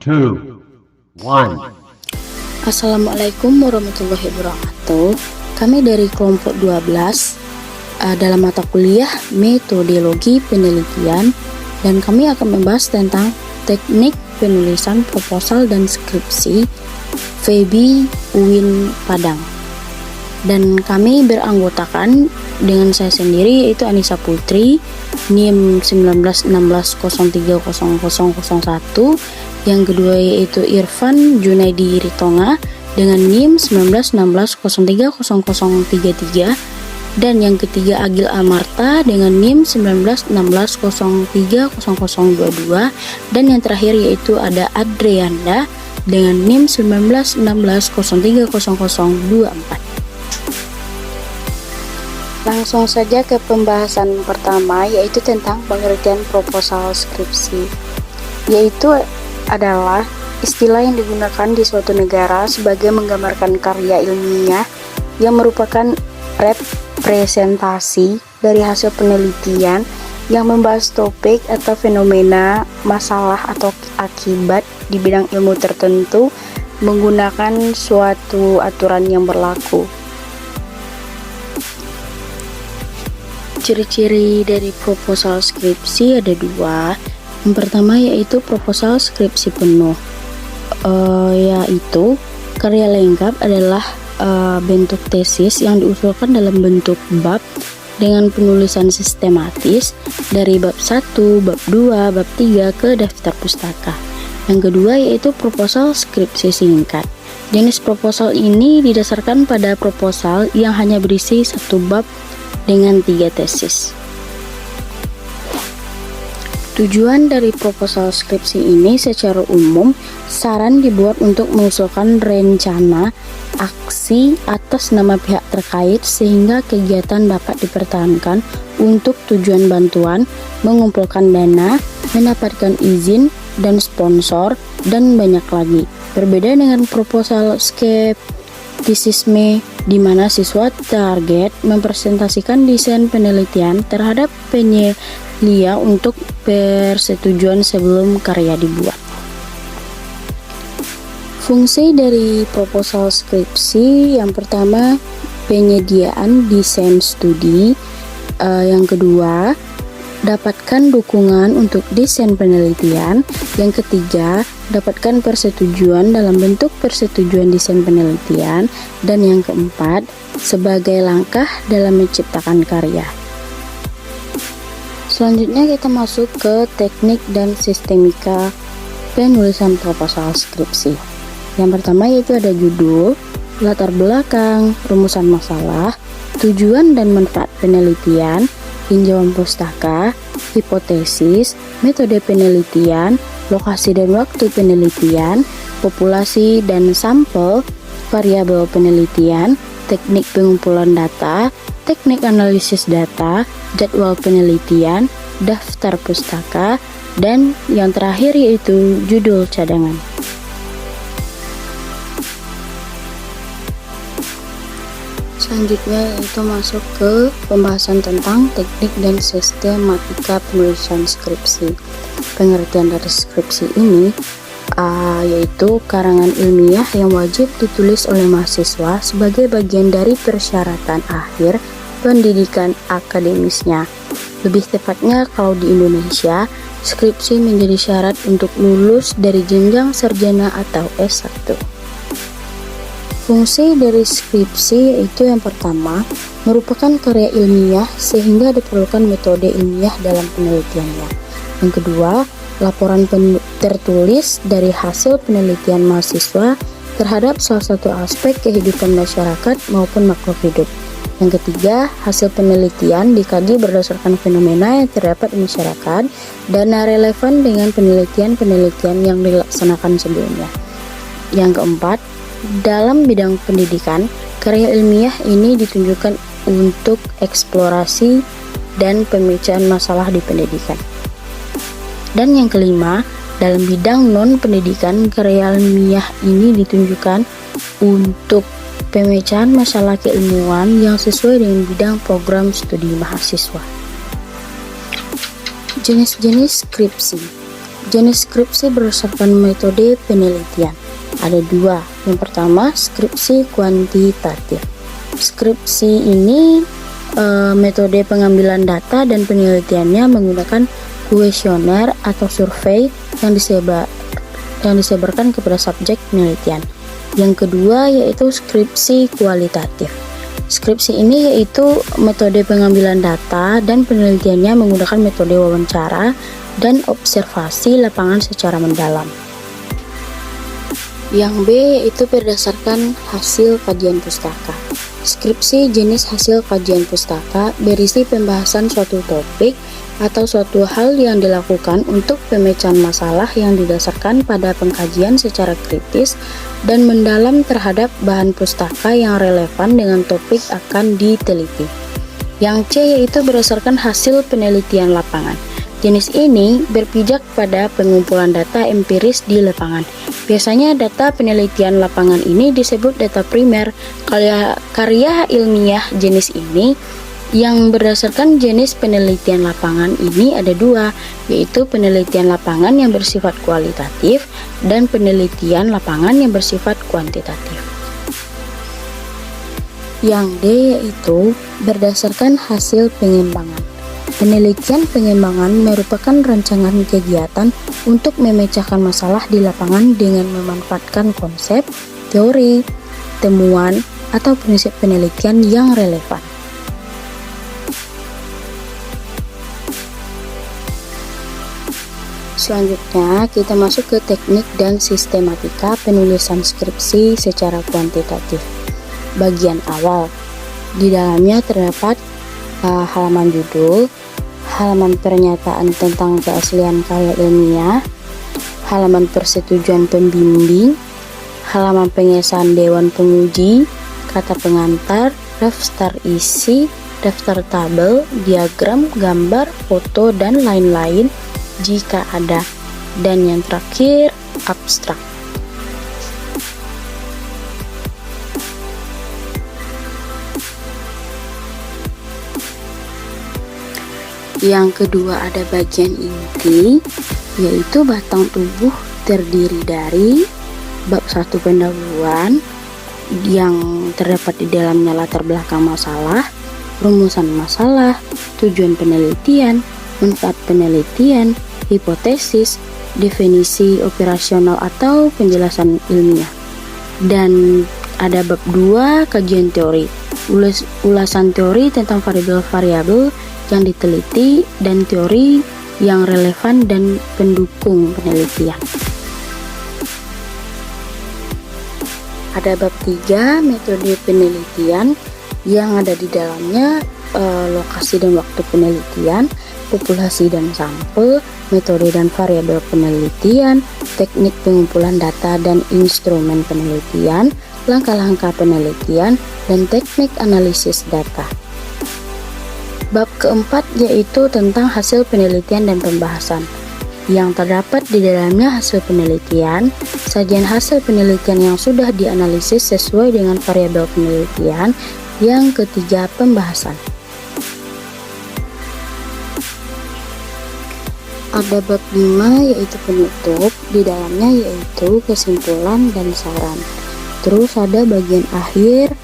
two, one. Assalamualaikum warahmatullahi wabarakatuh. Kami dari kelompok 12 dalam mata kuliah metodologi penelitian, dan kami akan membahas tentang teknik penulisan proposal dan skripsi FEBI UIN Padang. Dan kami beranggotakan dengan saya sendiri, yaitu Anissa Putri, NIM 1916030001. Yang kedua yaitu Irfan Junaidi Ritonga dengan NIM 1916030033. Dan yang ketiga Agil Amarta dengan NIM 1916030022. Dan yang terakhir yaitu ada Adrianda dengan NIM 1916030024. Langsung saja ke pembahasan pertama, yaitu tentang pengertian proposal skripsi, yaitu adalah istilah yang digunakan di suatu negara sebagai menggambarkan karya ilmiah yang merupakan representasi dari hasil penelitian yang membahas topik atau fenomena, masalah atau akibat di bidang ilmu tertentu menggunakan suatu aturan yang berlaku. Ciri-ciri dari proposal skripsi ada dua. Yang pertama yaitu proposal skripsi penuh, yaitu karya lengkap adalah bentuk tesis yang diusulkan dalam bentuk bab dengan penulisan sistematis dari bab 1, bab 2, bab 3 ke daftar pustaka. Yang kedua yaitu proposal skripsi singkat. Jenis proposal ini didasarkan pada proposal yang hanya berisi satu bab dengan 3 tesis. Tujuan dari proposal skripsi ini secara umum, saran dibuat untuk mengusulkan rencana aksi atas nama pihak terkait sehingga kegiatan dapat dipertahankan untuk tujuan bantuan, mengumpulkan dana, mendapatkan izin dan sponsor, dan banyak lagi. Berbeda dengan proposal skeptisisme, di mana siswa target mempresentasikan desain penelitian terhadap penyelia untuk persetujuan sebelum karya dibuat. Fungsi dari proposal skripsi, yang pertama penyediaan desain studi, yang kedua dapatkan dukungan untuk desain penelitian, yang ketiga dapatkan persetujuan dalam bentuk persetujuan desain penelitian, dan yang keempat sebagai langkah dalam menciptakan karya. Selanjutnya kita masuk ke teknik dan sistemika penulisan proposal skripsi. Yang pertama yaitu ada judul, latar belakang, rumusan masalah, tujuan dan manfaat penelitian, tinjauan pustaka, hipotesis, metode penelitian, lokasi dan waktu penelitian, populasi dan sampel, variabel penelitian, teknik pengumpulan data, teknik analisis data, jadwal penelitian, daftar pustaka, dan yang terakhir yaitu judul cadangan. Selanjutnya yaitu masuk ke pembahasan tentang teknik dan sistematika penulisan skripsi. Pengertian dari skripsi ini yaitu karangan ilmiah yang wajib ditulis oleh mahasiswa sebagai bagian dari persyaratan akhir pendidikan akademisnya. Lebih tepatnya kalau di Indonesia, skripsi menjadi syarat untuk lulus dari jenjang sarjana atau S1. Fungsi dari skripsi yaitu yang pertama, merupakan karya ilmiah sehingga diperlukan metode ilmiah dalam penelitiannya. Yang kedua, laporan tertulis dari hasil penelitian mahasiswa terhadap salah satu aspek kehidupan masyarakat maupun makhluk hidup. Yang ketiga, hasil penelitian dikaji berdasarkan fenomena yang terdapat di masyarakat dan relevan dengan penelitian-penelitian yang dilaksanakan sebelumnya. Yang keempat, dalam bidang pendidikan, karya ilmiah ini ditunjukkan untuk eksplorasi dan pemecahan masalah di pendidikan. Dan yang kelima, dalam bidang non-pendidikan, karya ilmiah ini ditunjukkan untuk pemecahan masalah keilmuan yang sesuai dengan bidang program studi mahasiswa. Jenis-jenis skripsi. Jenis skripsi berdasarkan metode penelitian ada dua. Yang pertama, skripsi kuantitatif. Skripsi ini metode pengambilan data dan penelitiannya menggunakan kuesioner atau survei yang disebarkan kepada subjek penelitian. Yang kedua yaitu skripsi kualitatif. Skripsi ini yaitu metode pengambilan data dan penelitiannya menggunakan metode wawancara dan observasi lapangan secara mendalam. Yang B yaitu berdasarkan hasil kajian pustaka. Skripsi jenis hasil kajian pustaka berisi pembahasan suatu topik atau suatu hal yang dilakukan untuk pemecahan masalah yang didasarkan pada pengkajian secara kritis dan mendalam terhadap bahan pustaka yang relevan dengan topik akan diteliti. Yang C yaitu berdasarkan hasil penelitian lapangan. Jenis ini berpijak pada pengumpulan data empiris di lapangan. Biasanya data penelitian lapangan ini disebut data primer. Karya ilmiah jenis ini yang berdasarkan jenis penelitian lapangan ini ada dua, yaitu penelitian lapangan yang bersifat kualitatif dan penelitian lapangan yang bersifat kuantitatif. Yang D yaitu berdasarkan hasil pengembangan. Penelitian pengembangan merupakan rancangan kegiatan untuk memecahkan masalah di lapangan dengan memanfaatkan konsep, teori, temuan, atau prinsip penelitian yang relevan. Selanjutnya, kita masuk ke teknik dan sistematika penulisan skripsi secara kuantitatif. Bagian awal, di dalamnya terdapat halaman judul, halaman pernyataan tentang keaslian karya ilmiah, halaman persetujuan pembimbing, halaman pengesahan dewan penguji, kata pengantar, daftar isi, daftar tabel, diagram, gambar, foto, dan lain-lain jika ada, dan yang terakhir abstrak. Yang kedua ada bagian inti, yaitu batang tubuh terdiri dari bab 1 pendahuluan yang terdapat di dalamnya latar belakang masalah, rumusan masalah, tujuan penelitian, manfaat penelitian, hipotesis, definisi operasional atau penjelasan ilmiah. Dan ada bab 2 kajian teori, ulasan teori tentang variabel-variabel yang diteliti dan teori yang relevan dan pendukung penelitian. Ada bab 3 metode penelitian yang ada di dalamnya lokasi dan waktu penelitian, populasi dan sampel, metode dan variabel penelitian, teknik pengumpulan data dan instrumen penelitian, langkah-langkah penelitian, dan teknik analisis data. Bab keempat yaitu tentang hasil penelitian dan pembahasan. Yang terdapat di dalamnya hasil penelitian, sajian hasil penelitian yang sudah dianalisis sesuai dengan variabel penelitian. Yang ketiga, pembahasan. Ada bab 5 yaitu penutup, di dalamnya yaitu kesimpulan dan saran. Terus ada bagian akhir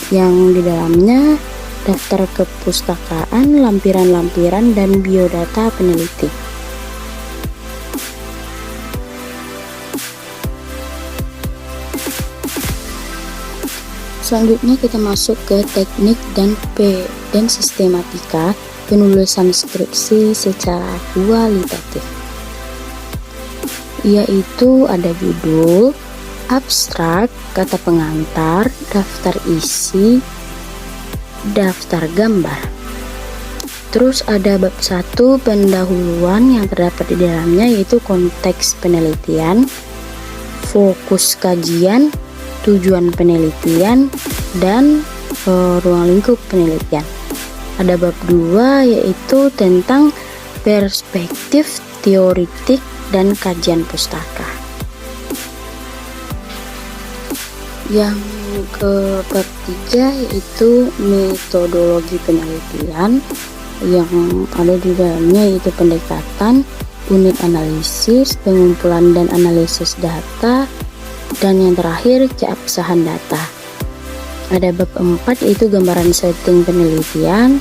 yang di dalamnya daftar kepustakaan, lampiran-lampiran, dan biodata peneliti. Selanjutnya kita masuk ke teknik dan sistematika penulisan skripsi secara kualitatif, yaitu ada judul, abstrak, kata pengantar, daftar isi, daftar gambar. Terus ada bab 1 pendahuluan yang terdapat di dalamnya yaitu konteks penelitian, fokus kajian, tujuan penelitian, dan ruang lingkup penelitian. Ada bab 2 yaitu tentang perspektif teoritik dan kajian pustaka. Yang ke bab 3 yaitu metodologi penelitian, yang ada di dalamnya yaitu pendekatan, unit analisis, pengumpulan dan analisis data, dan yang terakhir keabsahan data. Ada bab 4 yaitu gambaran setting penelitian,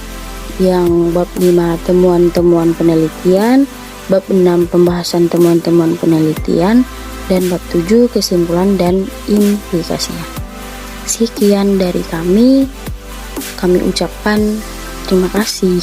yang bab 5 temuan-temuan penelitian, bab 6 pembahasan temuan-temuan penelitian, dan bab 7 kesimpulan dan implikasinya. Sekian dari kami ucapkan terima kasih.